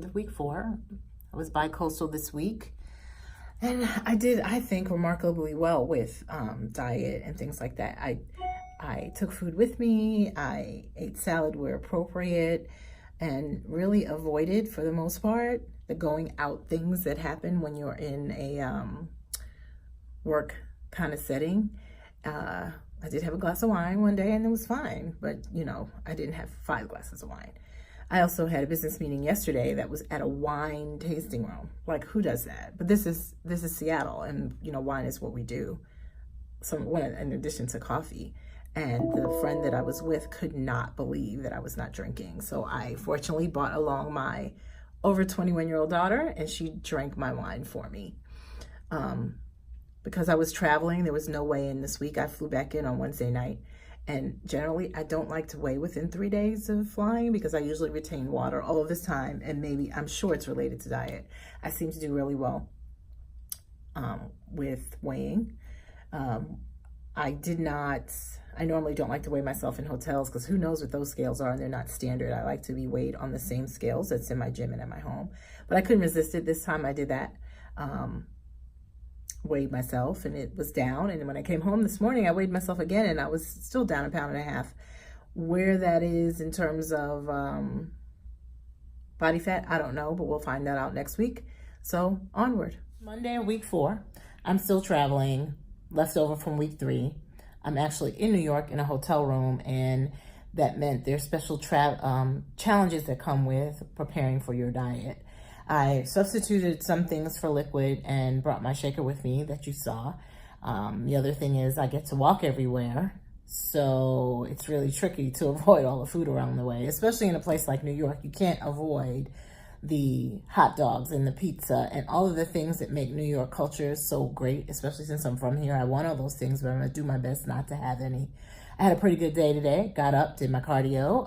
with week 4. I was bi-coastal this week. And I did, I think, remarkably well with diet and things like that. I took food with me. I ate salad where appropriate and really avoided, for the most part, the going out things that happen when you're in a work kind of setting. I did have a glass of wine one day and it was fine, but you know, I didn't have 5 glasses of wine. I also had a business meeting yesterday that was at a wine tasting room. Like, who does that? But this is Seattle, and you know, wine is what we do. In addition to coffee. And the friend that I was with could not believe that I was not drinking. So I fortunately brought along my over 21-year-old daughter, and she drank my wine for me. Because I was traveling, there was no weigh in this week. I flew back in on Wednesday night. And generally, I don't like to weigh within 3 days of flying because I usually retain water all of this time. And maybe, I'm sure it's related to diet. I seem to do really well with weighing. I normally don't like to weigh myself in hotels because who knows what those scales are, and they're not standard. I like to be weighed on the same scales that's in my gym and at my home. But I couldn't resist it. This time I did that. Weighed myself and it was down, and when I came home this morning I weighed myself again and I was still down 1.5 pounds. Where that is in terms of body fat, I don't know, but we'll find that out next week. So onward. Monday of week 4, I'm still traveling, left over from week 3. I'm actually in New York in a hotel room, and that meant there's special challenges that come with preparing for your diet. I substituted some things for liquid and brought my shaker with me that you saw. The other thing is I get to walk everywhere, so it's really tricky to avoid all the food around the way, especially in a place like New York. You can't avoid the hot dogs and the pizza and all of the things that make New York culture so great, especially since I'm from here. I want all those things, but I'm going to do my best not to have any. I had a pretty good day today. Got up, did my cardio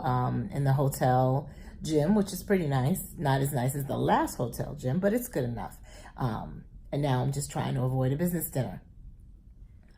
in the hotel gym, which is pretty nice. Not as nice as the last hotel gym, but it's good enough. And now I'm just trying to avoid a business dinner.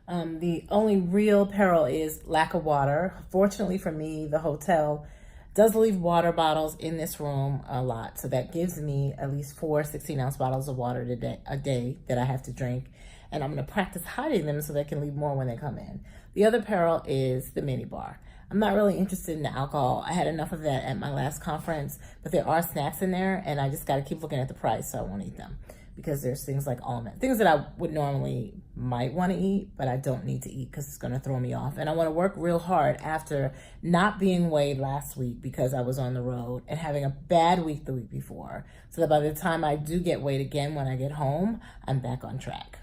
The only real peril is lack of water. Fortunately for me, the hotel does leave water bottles in this room a lot. So that gives me at least 4 16-ounce bottles of water a day that I have to drink. And I'm going to practice hiding them so they can leave more when they come in. The other peril is the mini bar. I'm not really interested in the alcohol. I had enough of that at my last conference, but there are snacks in there, and I just got to keep looking at the price so I won't eat them, because there's things like almond, things that I would normally might want to eat, but I don't need to eat because it's going to throw me off. And I want to work real hard after not being weighed last week because I was on the road and having a bad week the week before, so that by the time I do get weighed again when I get home, I'm back on track.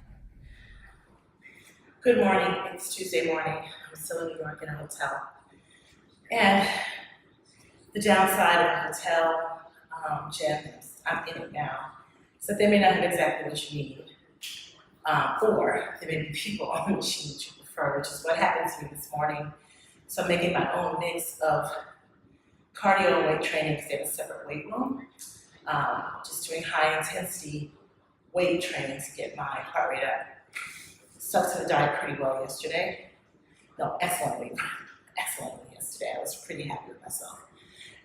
Good morning. It's Tuesday morning. I'm still in New York in a hotel. And the downside of a hotel gym, I'm in it now, so they may not have exactly what you need, or there may be people on the machine that you prefer, which is what happened to me this morning. So I'm making my own mix of cardio and weight training because they have a separate weight room. Just doing high intensity weight training to get my heart rate up. Stuck to the diet pretty well yesterday. No, excellently yesterday. I was pretty happy with myself.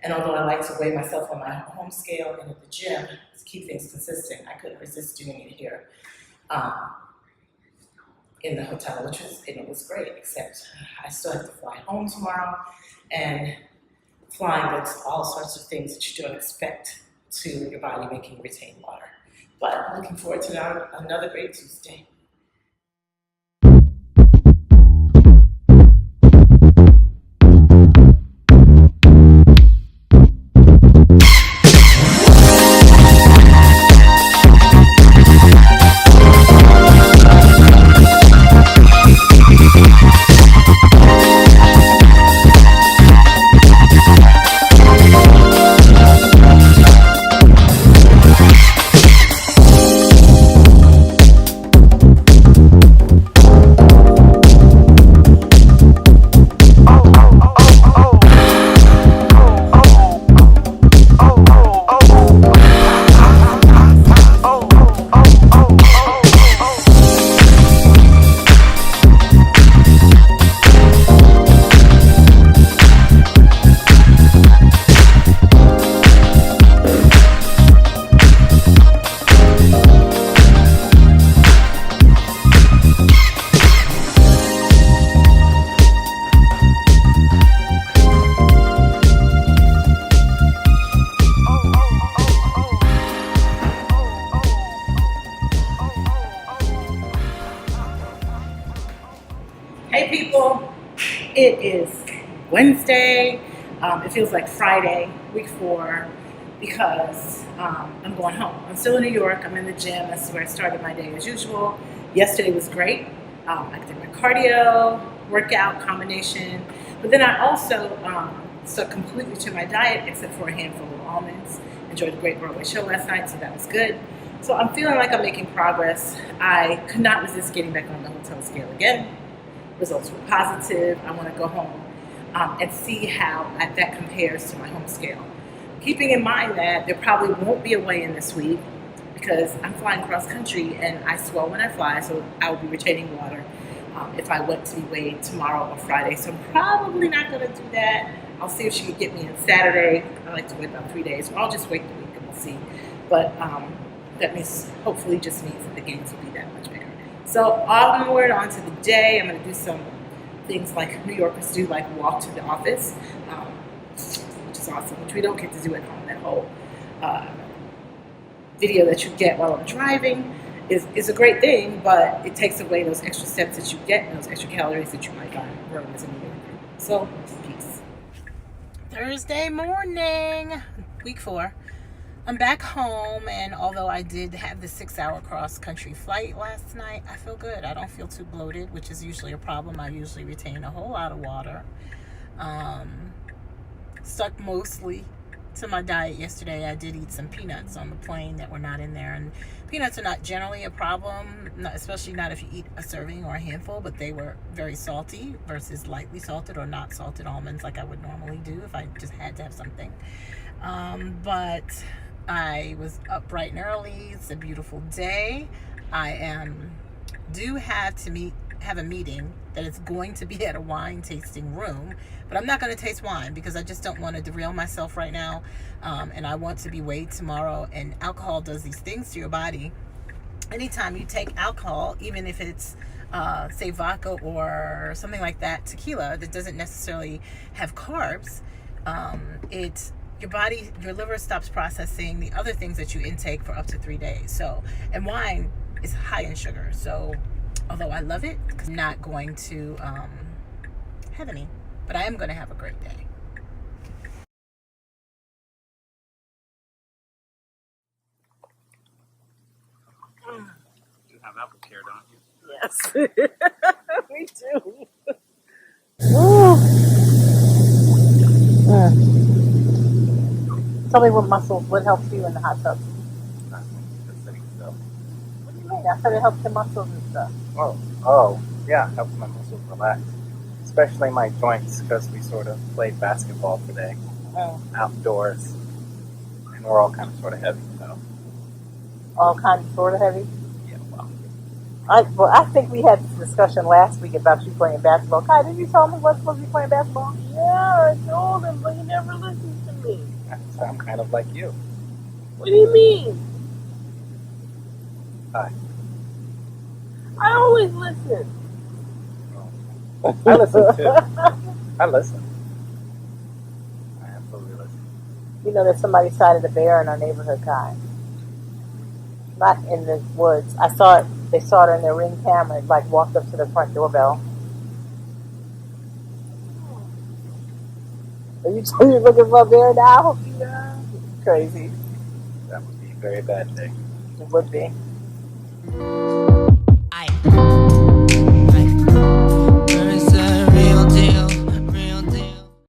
And although I like to weigh myself on my home scale and at the gym to keep things consistent, I couldn't resist doing it here in the hotel, it was great, except I still have to fly home tomorrow, and flying does all sorts of things that you don't expect to your body, making you retain water. But I'm looking forward to another great Tuesday. It is Wednesday. It feels like Friday, week 4, because I'm going home. I'm still in New York. I'm in the gym. That's where I started my day as usual. Yesterday was great. I did my cardio, workout combination, but then I also stuck completely to my diet except for a handful of almonds. Enjoyed a great Broadway show last night, so that was good. So I'm feeling like I'm making progress. I could not resist getting back on the hotel scale again. Results were positive. I want to go home and see how that compares to my home scale. Keeping in mind that there probably won't be a weigh-in this week because I'm flying cross country and I swell when I fly, so I will be retaining water if I went to be weighed tomorrow or Friday. So I'm probably not going to do that. I'll see if she can get me on Saturday. I like to wait about 3 days, or I'll just wait the week and we'll see. But that means, hopefully just means that the gains will be that much bigger. So onward onto the day. I'm going to do some things like New Yorkers do, like walk to the office, which is awesome, which we don't get to do at home. That whole video that you get while I'm driving is a great thing, but it takes away those extra steps that you get and those extra calories that you might burn as a New Yorker. So, peace. Thursday morning, week 4. I'm back home, and although I did have the 6-hour cross-country flight last night, I feel good. I don't feel too bloated, which is usually a problem. I usually retain a whole lot of water. Stuck mostly to my diet yesterday. I did eat some peanuts on the plane that were not in there, and peanuts are not generally a problem, especially not if you eat a serving or a handful, but they were very salty versus lightly salted or not salted almonds like I would normally do if I just had to have something. But I was up bright and early. It's a beautiful day. I do have to have a meeting that is going to be at a wine tasting room, but I'm not going to taste wine because I just don't want to derail myself right now, and I want to be weighed tomorrow. And alcohol does these things to your body. Anytime you take alcohol, even if it's say vodka or something like that, tequila that doesn't necessarily have carbs, your liver stops processing the other things that you intake for up to 3 days. So, and wine is high in sugar. So, although I love it, I'm not going to have any, but I am going to have a great day. You have apple care, don't you? Yes, we do. Ooh. Tell me what helps you in the hot tub? Just sitting still. What do you mean? I thought it helps your muscles and stuff. Oh, yeah, it helps my muscles relax. Especially my joints, because we sort of played basketball today, outdoors, and we're all kind of sort of heavy, so. All kinds of sort of heavy? Yeah, well. I think we had this discussion last week about you playing basketball. Kai, did you tell me we're supposed to be playing basketball? Yeah, I told him, but he never listens to me. So I'm kind of like you. What do you mean? Hi. I always listen. I listen too. I listen. I absolutely listen. You know that somebody sighted a bear in our neighborhood, Kai. Not in the woods. I saw it. They saw it on their Ring camera. It walked up to the front doorbell. Are you looking for a bear now? Yeah. Crazy. That would be a very bad thing. It would be.